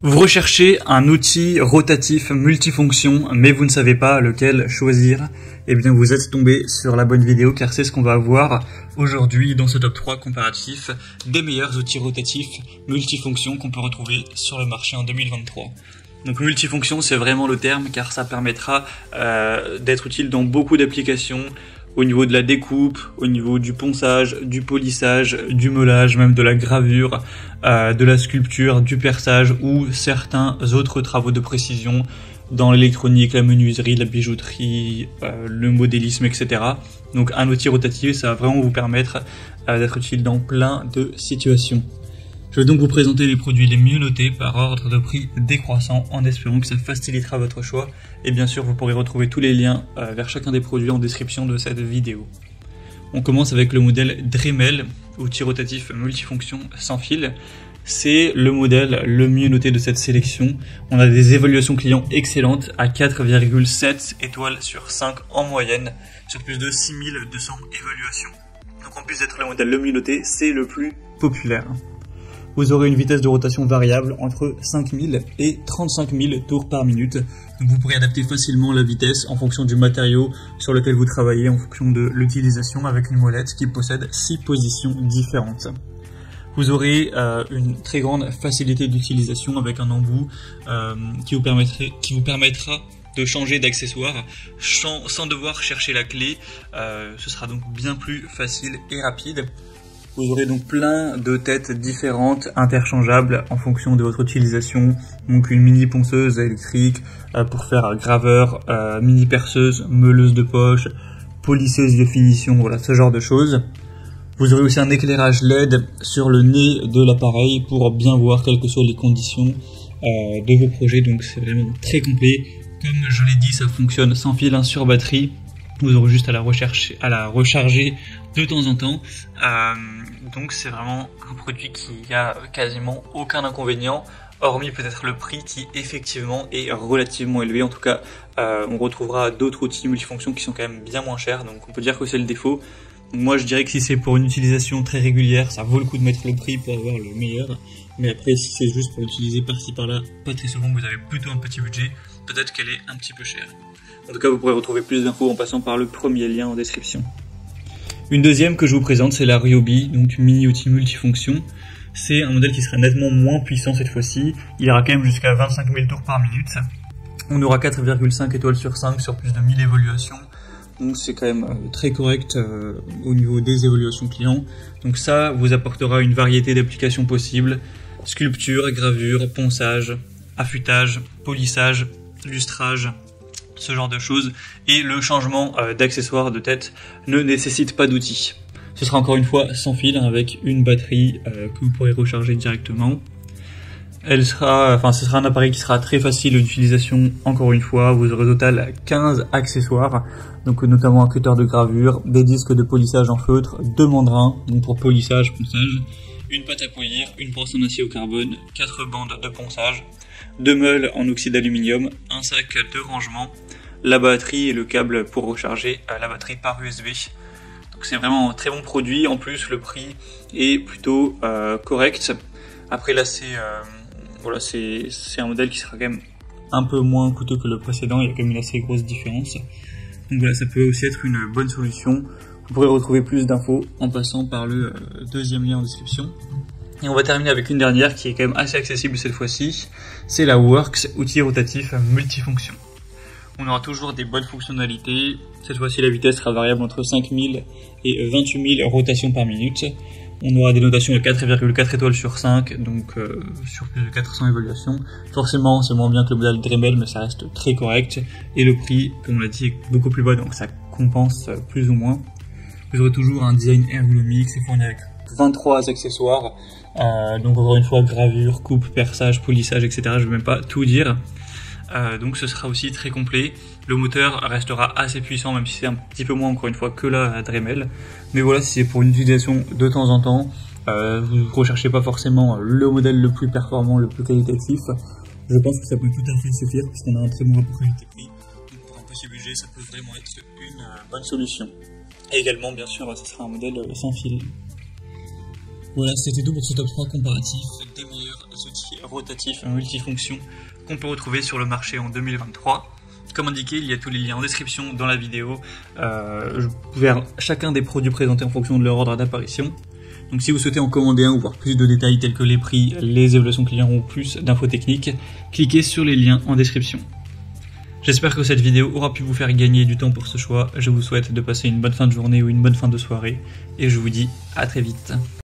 Vous recherchez un outil rotatif multifonction, mais vous ne savez pas lequel choisir. Eh bien, vous êtes tombé sur la bonne vidéo, car c'est ce qu'on va voir aujourd'hui dans ce top 3 comparatif des meilleurs outils rotatifs multifonctions qu'on peut retrouver sur le marché en 2023. Donc multifonction, c'est vraiment le terme, car ça permettra d'être utile dans beaucoup d'applications, au niveau de la découpe, au niveau du ponçage, du polissage, du meulage, même de la gravure, de la sculpture, du perçage ou certains autres travaux de précision dans l'électronique, la menuiserie, la bijouterie, le modélisme, etc. Donc un outil rotatif, ça va vraiment vous permettre d'être utile dans plein de situations. Je vais donc vous présenter les produits les mieux notés par ordre de prix décroissant en espérant que ça facilitera votre choix. Et bien sûr, vous pourrez retrouver tous les liens vers chacun des produits en description de cette vidéo. On commence avec le modèle Dremel, outil rotatif multifonction sans fil. C'est le modèle le mieux noté de cette sélection. On a des évaluations clients excellentes à 4,7 étoiles sur 5 en moyenne, sur plus de 6200 évaluations. Donc en plus d'être le modèle le mieux noté, c'est le plus populaire. Vous aurez une vitesse de rotation variable entre 5000 et 35 000 tours par minute. Donc vous pourrez adapter facilement la vitesse en fonction du matériau sur lequel vous travaillez, en fonction de l'utilisation avec une molette qui possède 6 positions différentes. Vous aurez une très grande facilité d'utilisation avec un embout qui vous permettra de changer d'accessoire sans devoir chercher la clé. Ce sera donc bien plus facile et rapide. Vous aurez donc plein de têtes différentes, interchangeables en fonction de votre utilisation. Donc une mini ponceuse électrique pour faire graveur, mini perceuse, meuleuse de poche, polisseuse de finition, voilà ce genre de choses. Vous aurez aussi un éclairage LED sur le nez de l'appareil pour bien voir quelles que soient les conditions de vos projets. Donc c'est vraiment très complet. Comme je l'ai dit, ça fonctionne sans fil sur batterie. Vous aurez juste à la recharger de temps en temps. Donc c'est vraiment un produit qui a quasiment aucun inconvénient, hormis peut-être le prix qui effectivement est relativement élevé. En tout cas, on retrouvera d'autres outils multifonctions qui sont quand même bien moins chers, donc on peut dire que c'est le défaut. Moi je dirais que si c'est pour une utilisation très régulière, ça vaut le coup de mettre le prix pour avoir le meilleur. Mais après, si c'est juste pour l'utiliser par-ci par-là, pas très souvent, vous avez plutôt un petit budget, peut-être qu'elle est un petit peu chère. En tout cas, vous pourrez retrouver plus d'infos en passant par le premier lien en description. Une deuxième que je vous présente, c'est la Ryobi, donc mini outil multifonction. C'est un modèle qui sera nettement moins puissant cette fois-ci. Il ira quand même jusqu'à 25 000 tours par minute. On aura 4,5 étoiles sur 5 sur plus de 1000 évaluations. Donc c'est quand même très correct au niveau des évaluations clients. Donc ça vous apportera une variété d'applications possibles. Sculpture, gravure, ponçage, affûtage, polissage, lustrage, ce genre de choses, et le changement d'accessoce de tête ne nécessite pas d'outils. Ce sera encore une fois sans fil avec une batterie que vous pourrez recharger directement. Ce sera un appareil qui sera très facile d'utilisation. Encore une fois, vous aurez au total 15 accessoires, donc notamment un cutter de gravure, des disques de polissage en feutre, 2 mandrins, donc pour polissage, ponçage, une pâte à polir, une brosse en acier au carbone, 4 bandes de ponçage, 2 meules en oxyde d'aluminium, un sac de rangement, la batterie et le câble pour recharger la batterie par USB. Donc c'est vraiment un très bon produit. En plus, le prix est plutôt correct. Après là, c'est un modèle qui sera quand même un peu moins coûteux que le précédent. Il y a quand même une assez grosse différence. Donc voilà, ça peut aussi être une bonne solution. Vous pourrez retrouver plus d'infos en passant par le deuxième lien en description. Et on va terminer avec une dernière qui est quand même assez accessible cette fois-ci. C'est la Works, outil rotatif multifonction. On aura toujours des bonnes fonctionnalités. Cette fois-ci, la vitesse sera variable entre 5000 et 28 000 rotations par minute. On aura des notations de 4,4 étoiles sur 5, donc sur plus de 400 évaluations. Forcément, c'est moins bien que le modèle Dremel, mais ça reste très correct. Et le prix, comme on l'a dit, est beaucoup plus bas, donc ça compense plus ou moins. Vous aurez toujours un design ergonomique, c'est fourni avec 23 accessoires. Donc encore une fois, gravure, coupe, perçage, polissage, etc. Je ne vais même pas tout dire. Donc ce sera aussi très complet. Le moteur restera assez puissant, même si c'est un petit peu moins encore une fois que la Dremel. Mais voilà, si c'est pour une utilisation de temps en temps, vous ne recherchez pas forcément le modèle le plus performant, le plus qualitatif, je pense que ça peut tout à fait suffire puisqu'on a un très bon rapport qualité-prix. Donc pour un petit budget, ça peut vraiment être une bonne solution. Et également, bien sûr, ce sera un modèle sans fil. Voilà, c'était tout pour ce top 3 comparatif des meilleurs outils rotatifs multifonctions qu'on peut retrouver sur le marché en 2023. Comme indiqué, il y a tous les liens en description dans la vidéo vers chacun des produits présentés en fonction de leur ordre d'apparition. Donc si vous souhaitez en commander un ou voir plus de détails tels que les prix, les évaluations clients ou plus d'infos techniques, cliquez sur les liens en description. J'espère que cette vidéo aura pu vous faire gagner du temps pour ce choix. Je vous souhaite de passer une bonne fin de journée ou une bonne fin de soirée et je vous dis à très vite.